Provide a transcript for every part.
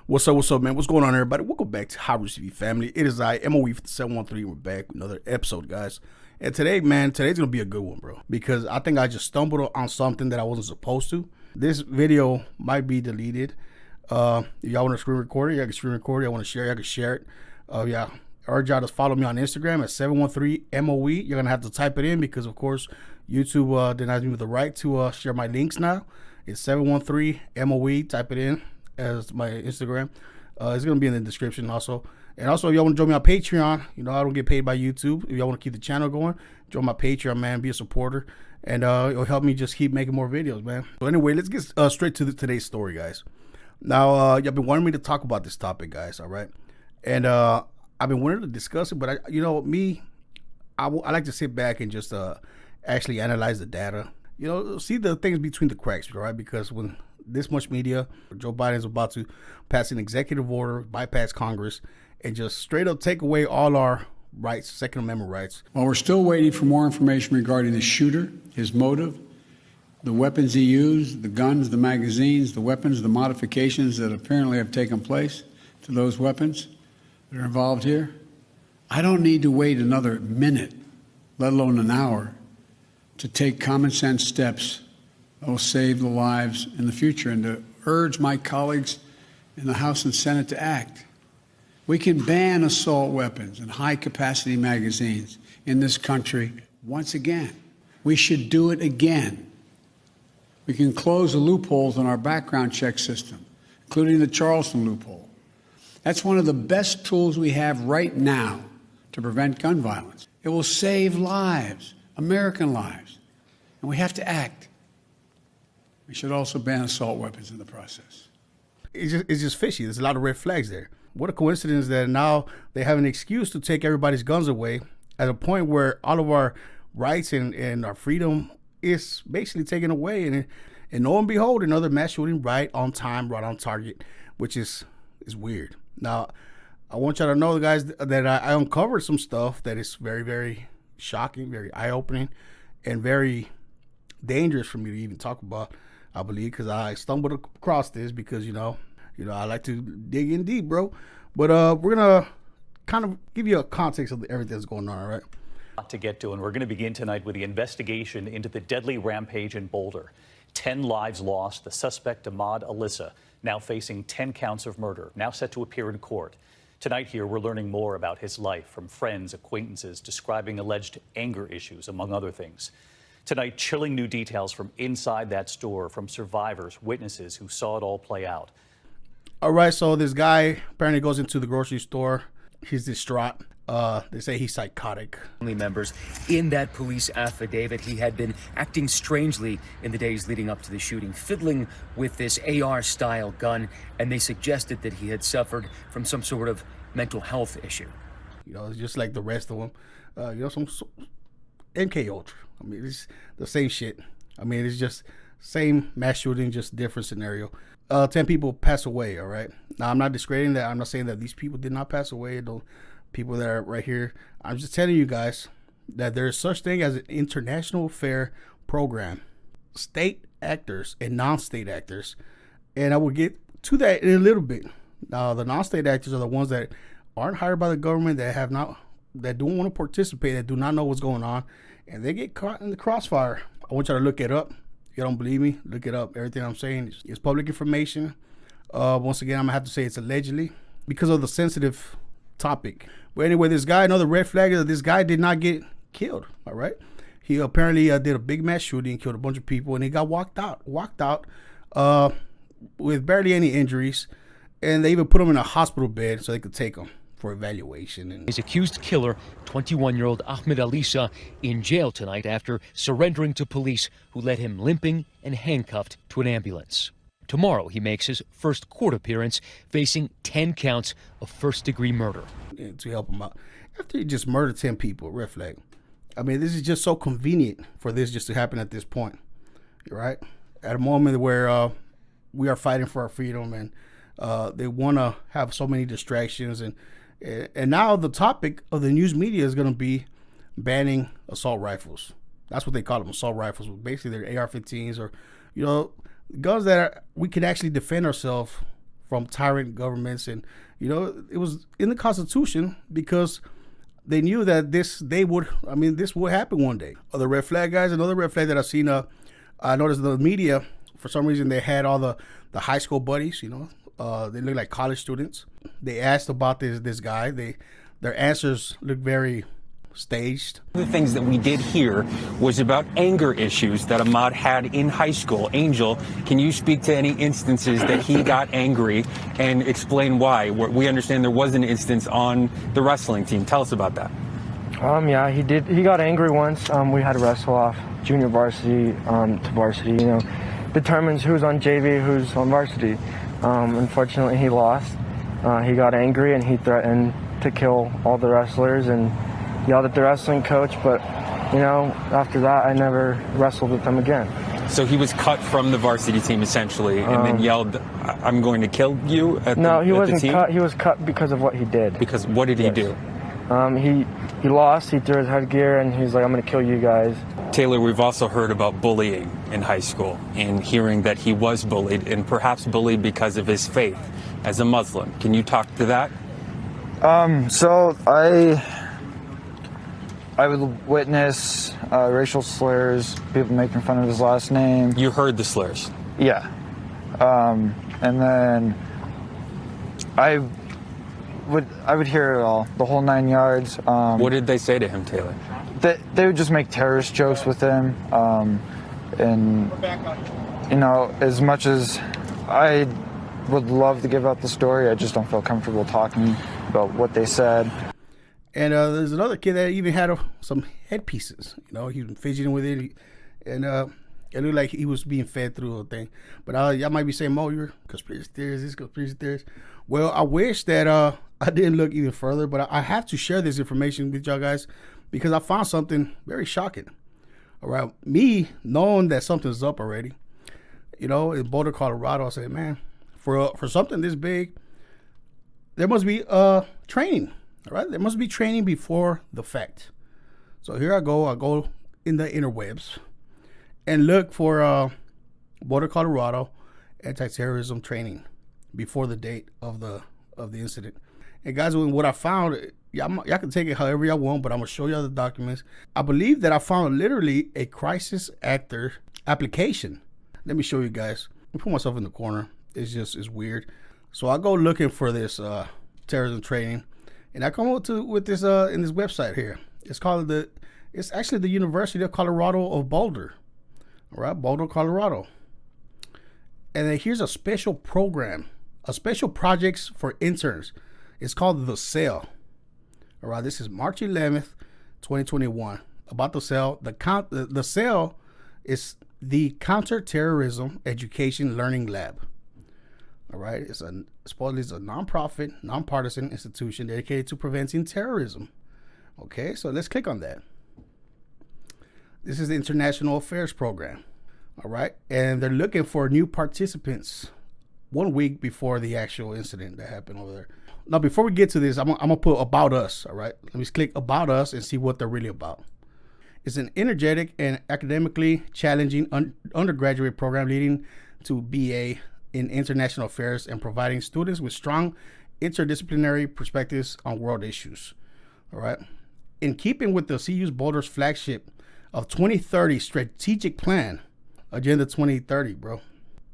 What's up, man? What's going on, everybody? Welcome back to How TV Family. It is I, MOE 713. We're back with another episode, guys. And today, man, today's going to be a good one, bro. Because I think I just stumbled on something that I wasn't supposed to. This video might be deleted. If y'all want to screen record it, y'all can screen record it. I want to share it, y'all can share it. Yeah, I urge y'all to follow me on Instagram at 713MOE. You're going to have to type it in because, of course, YouTube denies me with the right to share my links now. It's 713MOE. Type it in as my Instagram. It's going to be in the description also. And also, if y'all want to join me on Patreon, you know, I don't get paid by YouTube. If y'all want to keep the channel going, join my Patreon, man. Be a supporter. And it'll help me just keep making more videos, man. So anyway, let's get straight to today's story, guys. Now, y'all been wanting me to talk about this topic, guys, all right? And I've been wanting to discuss it, but, I like to sit back and just actually analyze the data. You know, see the things between the cracks, right? Because when this much media, Joe Biden is about to pass an executive order, bypass Congress, and just straight up take away all our rights, Second Amendment rights. While we're still waiting for more information regarding the shooter, his motive, the weapons he used, the guns, the magazines, the weapons, the modifications that apparently have taken place to those weapons that are involved here, I don't need to wait another minute, let alone an hour, to take common sense steps that will save the lives in the future and to urge my colleagues in the House and Senate to act. We can ban assault weapons and high-capacity magazines in this country once again. We should do it again. We can close the loopholes in our background check system, including the Charleston loophole. That's one of the best tools we have right now to prevent gun violence. It will save lives, American lives, and we have to act. We should also ban assault weapons in the process. It's just fishy. There's a lot of red flags there. What a coincidence that now they have an excuse to take everybody's guns away at a point where all of our rights and our freedom is basically taken away. And lo and behold, another mass shooting right on time, right on target, which is weird. Now, I want y'all to know, guys, that I uncovered some stuff that is very, very shocking, very eye-opening, and very dangerous for me to even talk about, I believe, because I stumbled across this because, you know, I like to dig in deep, bro. But we're going to kind of give you a context of everything that's going on, all right? To get to, and we're going to begin tonight with the investigation into the deadly rampage in Boulder. 10 lives lost. The suspect, Ahmad Alissa, now facing 10 counts of murder, now set to appear in court. Tonight here, we're learning more about his life from friends, acquaintances, describing alleged anger issues, among other things. Tonight, chilling new details from inside that store, from survivors, witnesses who saw it all play out. All right, so this guy apparently goes into the grocery store. He's distraught. They say he's psychotic. Family members in that police affidavit, he had been acting strangely in the days leading up to the shooting, fiddling with this AR-style gun, and they suggested that he had suffered from some sort of mental health issue. You know, it's just like the rest of them. Some MK Ultra. I mean, it's the same shit. I mean, it's just same mass shooting, just different scenario. 10 people pass away, all right? Now, I'm not discrediting that. I'm not saying that these people did not pass away. The people that are right here. I'm just telling you guys that there's such thing as an international affair program. State actors and non-state actors. And I will get to that in a little bit. Now, the non-state actors are the ones that aren't hired by the government, that don't want to participate, that do not know what's going on, and they get caught in the crossfire. I want y'all to look it up. If you don't believe me, look it up. Everything I'm saying is public information. Once again, I'm gonna have to say it's allegedly because of the sensitive topic. But anyway, this guy, another red flag is that this guy did not get killed. All right, he apparently did a big mass shooting, killed a bunch of people, and he got walked out with barely any injuries, and they even put him in a hospital bed so they could take him for evaluation. His accused killer, 21-year-old Ahmad Alissa, in jail tonight after surrendering to police who led him limping and handcuffed to an ambulance. Tomorrow, he makes his first court appearance, facing 10 counts of first-degree murder. To help him out. After he just murdered 10 people, red flag. I mean, this is just so convenient for this just to happen at this point, right? At a moment where we are fighting for our freedom, and they want to have so many distractions, and now the topic of the news media is going to be banning assault rifles. That's what they call them, assault rifles. Basically, they're AR-15s or, guns that we can actually defend ourselves from tyrant governments. And, it was in the Constitution because they knew that this would happen one day. Other red flag guys, another red flag that I've seen, I noticed the media, for some reason, they had all the high school buddies, they look like college students. They asked about this guy. Their answers look very staged. The things that we did hear was about anger issues that Ahmad had in high school. Angel, can you speak to any instances that he got angry and explain why? We understand there was an instance on the wrestling team. Tell us about that. Yeah, he did. He got angry once. We had to wrestle off junior varsity to varsity. Determines who's on JV, who's on varsity. Unfortunately, he lost. He got angry and he threatened to kill all the wrestlers and yelled at the wrestling coach. But after that, I never wrestled with him again. So he was cut from the varsity team essentially, and then yelled, "I'm going to kill you." No, he wasn't cut. He was cut because of what he did. Because what did he do? He lost. He threw his headgear, and he's like, "I'm going to kill you guys." Taylor, we've also heard about bullying in high school and hearing that he was bullied and perhaps bullied because of his faith as a Muslim. Can you talk to that? So I would witness racial slurs, people making fun of his last name. You heard the slurs? Yeah. And then I would hear it all, the whole 9 yards. What did they say to him, Taylor? They would just make terrorist jokes with him. And, as much as I would love to give out the story, I just don't feel comfortable talking about what they said. And there's another kid that even had some headpieces. He was fidgeting with it, and it looked like he was being fed through a thing. But y'all might be saying, "Mo, you're conspiracy theorist, this conspiracy theorist." Well, I wish that I didn't look even further, but I have to share this information with y'all guys because I found something very shocking. All right, me knowing that something's up already, in Boulder, Colorado, I said, man, for something this big, there must be training. All right, there must be training before the fact. So here I go in the interwebs and look for Boulder, Colorado anti-terrorism training before the date of the incident. And guys, what I found, y'all can take it however y'all want, but I'm gonna show y'all the documents. I believe that I found literally a crisis actor application. Let me show you guys. I put myself in the corner. It's weird. So I go looking for this terrorism training. And I come up with this in this website here. It's actually the University of Colorado of Boulder. All right, Boulder, Colorado. And then here's a special program, a special projects for interns. It's called the CEL. All right, this is March 11th, 2021. About the CEL. The CEL is the Counterterrorism Education Learning Lab. All right, supposedly it's a nonprofit, nonpartisan institution dedicated to preventing terrorism. Okay, so let's click on that. This is the International Affairs Program. All right, and they're looking for new participants 1 week before the actual incident that happened over there. Now, before we get to this, I'm gonna put About Us. All right, let me click About Us and see what they're really about. It's an energetic and academically challenging undergraduate program leading to BA in international affairs and providing students with strong interdisciplinary perspectives on world issues. All right. In keeping with the CU's Boulder's flagship of 2030 strategic plan, Agenda 2030, bro.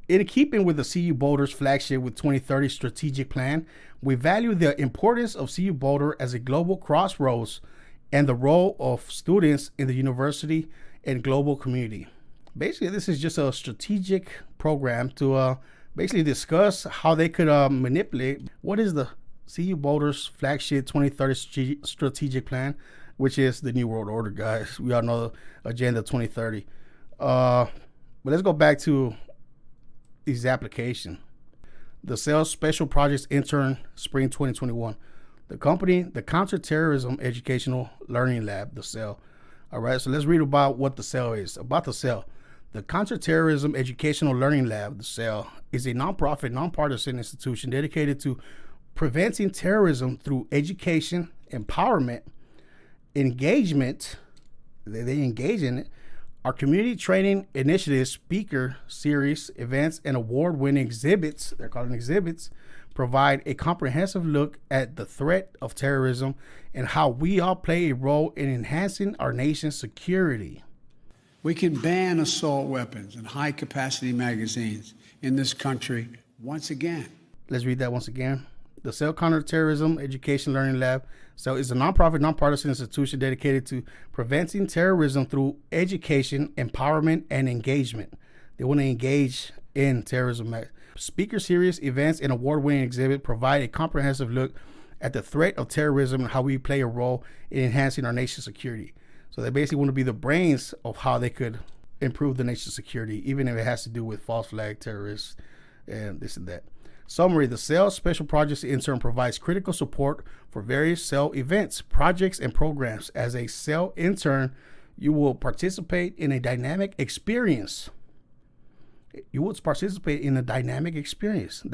In keeping with the CU Boulder's flagship with 2030 strategic plan, we value the importance of CU Boulder as a global crossroads and the role of students in the university and global community. Basically, this is just a strategic program to basically discuss how they could manipulate what is the CU Boulder's flagship 2030 strategic plan, which is the New World Order, guys. We all know the Agenda 2030. But let's go back to this application. The CEL Special Projects Intern Spring 2021. The company, the Counterterrorism Educational Learning Lab, the CEL. All right, so let's read about what the CEL is. About the CEL. The Counterterrorism Educational Learning Lab, the CEL, is a nonprofit, nonpartisan institution dedicated to preventing terrorism through education, empowerment, engagement. They engage in it. Our community training initiatives, speaker series, events, and award-winning exhibits, they're called exhibits, provide a comprehensive look at the threat of terrorism and how we all play a role in enhancing our nation's security. We can ban assault weapons and high-capacity magazines in this country once again. Let's read that once again. The CEL Counterterrorism Education Learning Lab. CEL is a nonprofit, nonpartisan institution dedicated to preventing terrorism through education, empowerment, and engagement. They want to engage in terrorism. Speaker series, events, and award-winning exhibit provide a comprehensive look at the threat of terrorism and how we play a role in enhancing our nation's security. So they basically want to be the brains of how they could improve the nation's security, even if it has to do with false flag terrorists and this and that. Summary: the CEL Special Projects Intern provides critical support for various CEL events, projects, and programs. As a CEL intern, you will participate in a dynamic experience. That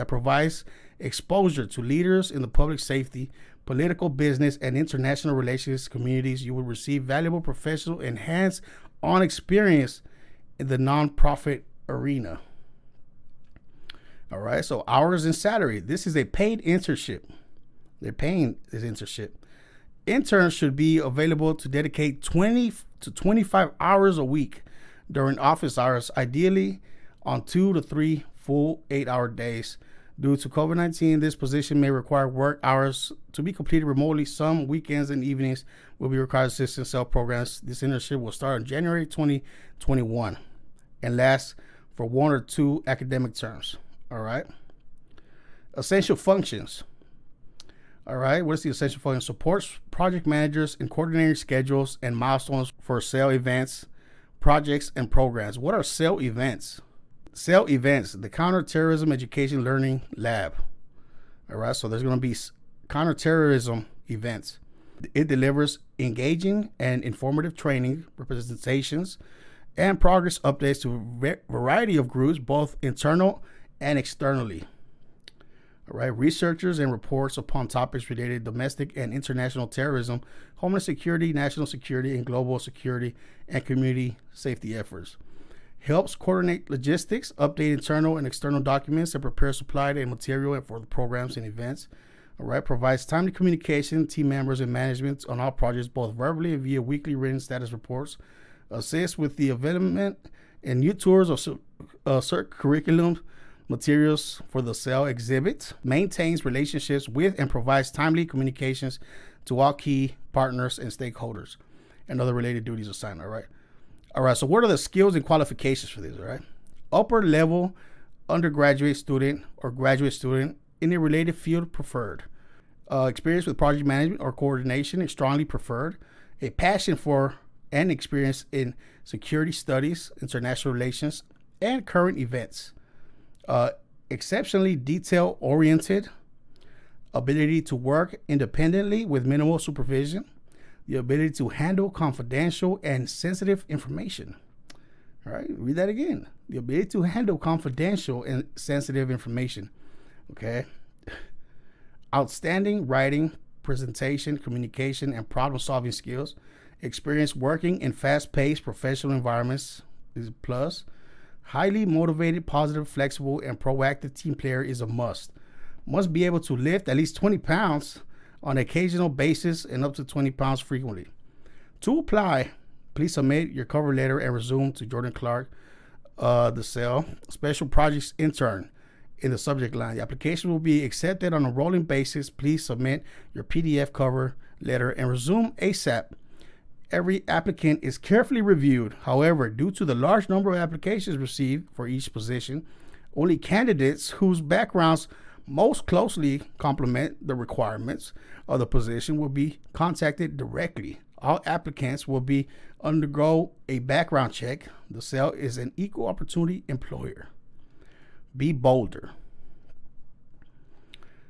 provides exposure to leaders in the public safety, political, business, and international relations communities. You will receive valuable professional and hands-on experience in the nonprofit arena. All right, so hours and salary. This is a paid internship. They're paying this internship. Interns should be available to dedicate 20 to 25 hours a week during office hours, ideally on 2 to 3 full 8-hour days. Due to COVID-19, this position may require work hours to be completed remotely. Some weekends and evenings will be required assistance CEL programs. This internship will start in January 2021 and last for 1 or 2 academic terms. All right. Essential functions. All right. What is the essential function? Supports project managers in coordinating schedules and milestones for CEL events, projects, and programs. What are CEL events? CEL events, the Counterterrorism Education Learning Lab. All right. So there's going to be counterterrorism events. It delivers engaging and informative training, representations, and progress updates to a variety of groups, both internal and externally. All right, researchers and reports upon topics related to domestic and international terrorism, homeland security, national security, and global security and community safety efforts. Helps coordinate logistics, update internal and external documents, and prepare supply and material for the programs and events. All right, provides timely communication, team members and management on all projects, both verbally and via weekly written status reports. Assists with the development and new tours of certain curriculum materials for the CEL exhibit, maintains relationships with and provides timely communications to all key partners and stakeholders, and other related duties assigned. All right. So what are the skills and qualifications for this? All right. Upper level undergraduate student or graduate student in a related field preferred. Experience with project management or coordination is strongly preferred. A passion for and experience in security studies, international relations, and current events. Exceptionally detail-oriented, ability to work independently with minimal supervision, the ability to handle confidential and sensitive information. All right, read that again. The ability to handle confidential and sensitive information. Okay. Outstanding writing, presentation, communication, and problem-solving skills. Experience working in fast-paced professional environments is a plus. Highly motivated, positive, flexible, and proactive team player is a must. Must be able to lift at least 20 pounds on an occasional basis and up to 20 pounds frequently. To apply, please submit your cover letter and resume to Jordan Clark, the CEL Special Projects Intern in the subject line. The application will be accepted on a rolling basis. Please submit your PDF cover letter and resume ASAP. Every applicant is carefully reviewed. However, due to the large number of applications received for each position, only candidates whose backgrounds most closely complement the requirements of the position will be contacted directly. All applicants will undergo a background check. The CEL is an equal opportunity employer. Be bolder.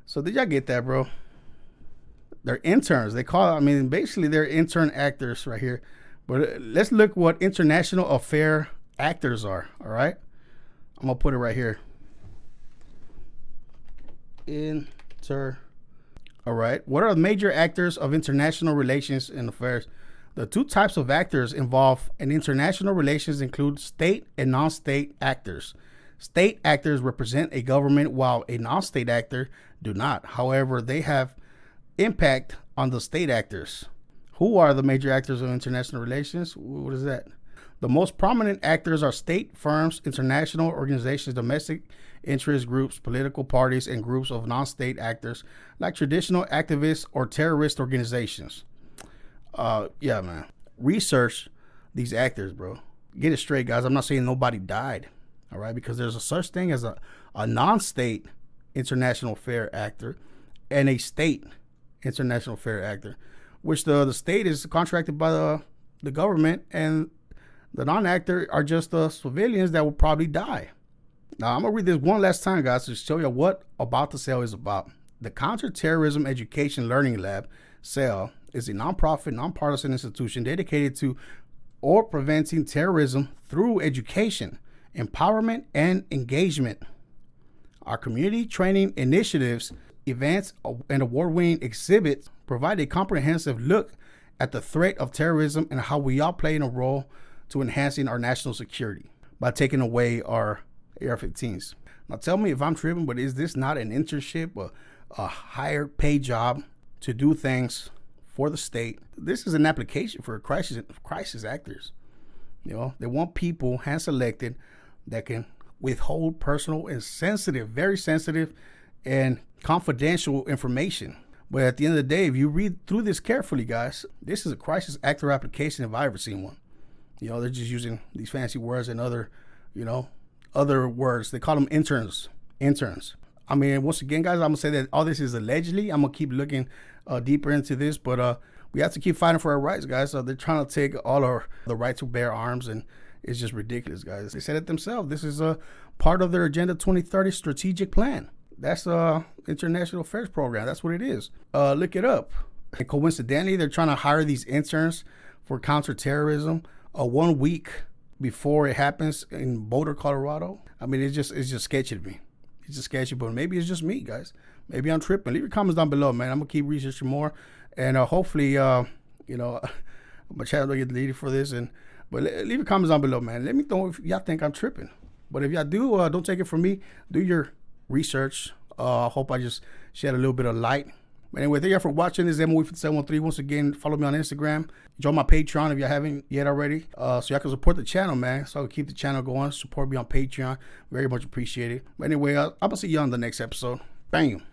So did y'all get that, bro? They're interns. Basically they're intern actors right here. But let's look what international affair actors are, all right? I'm going to put it right here. All right. What are the major actors of international relations and affairs? The two types of actors involved in international relations include state and non-state actors. State actors represent a government, while a non-state actor do not. However, they have impact on the state actors. Who are the major actors of international relations? What is that? The most prominent actors are state, firms, international organizations, domestic interest groups, political parties, and groups of non-state actors like traditional activists or terrorist organizations. Yeah, man. Research these actors, bro. Get it straight, guys. I'm not saying nobody died, all right? Because there's a such thing as a non-state international affair actor and a state international affair actor, which the state is contracted by the government, and the non-actor are just the civilians that will probably die. Now, I'm going to read this one last time, guys, to show you what About to Sell is about. The Counterterrorism Education Learning Lab, CEL, is a nonprofit, nonpartisan institution dedicated to or preventing terrorism through education, empowerment, and engagement. Our community training initiatives, events, and award-winning exhibits provide a comprehensive look at the threat of terrorism and how we all play in a role to enhancing our national security by taking away our AR-15s. Now tell me if I'm tripping, but is this not an internship, a higher paid job to do things for the state? This is an application for crisis actors. You know, they want people hand-selected that can withhold personal and sensitive, very sensitive and confidential information. But at the end of the day, if you read through this carefully, guys, this is a crisis actor application if I ever seen one. You know, they're just using these fancy words and other words. They call them interns. I mean, once again, guys, I'm going to say that all this is allegedly. I'm going to keep looking deeper into this, but we have to keep fighting for our rights, guys. So they're trying to take all the right to bear arms, and it's just ridiculous, guys. They said it themselves. This is a part of their Agenda 2030 strategic plan. That's international affairs program. That's what it is. Look it up. And coincidentally, they're trying to hire these interns for counterterrorism 1 week before it happens in Boulder, Colorado. I mean, it's just sketchy to me. It's just sketchy, but maybe it's just me, guys. Maybe I'm tripping. Leave your comments down below, man. I'm gonna keep researching more, and hopefully, my channel will get deleted for this. But leave your comments down below, man. Let me know if y'all think I'm tripping. But if y'all do, don't take it from me. Do your research. I hope I just shed a little bit of light. But anyway, thank y'all for watching. This is MOE5713. Once again, follow me on Instagram. Join my Patreon if y'all haven't yet already. So y'all can support the channel, man. So I can keep the channel going. Support me on Patreon. Very much appreciated. But anyway, I'm going to see you on the next episode. Bam.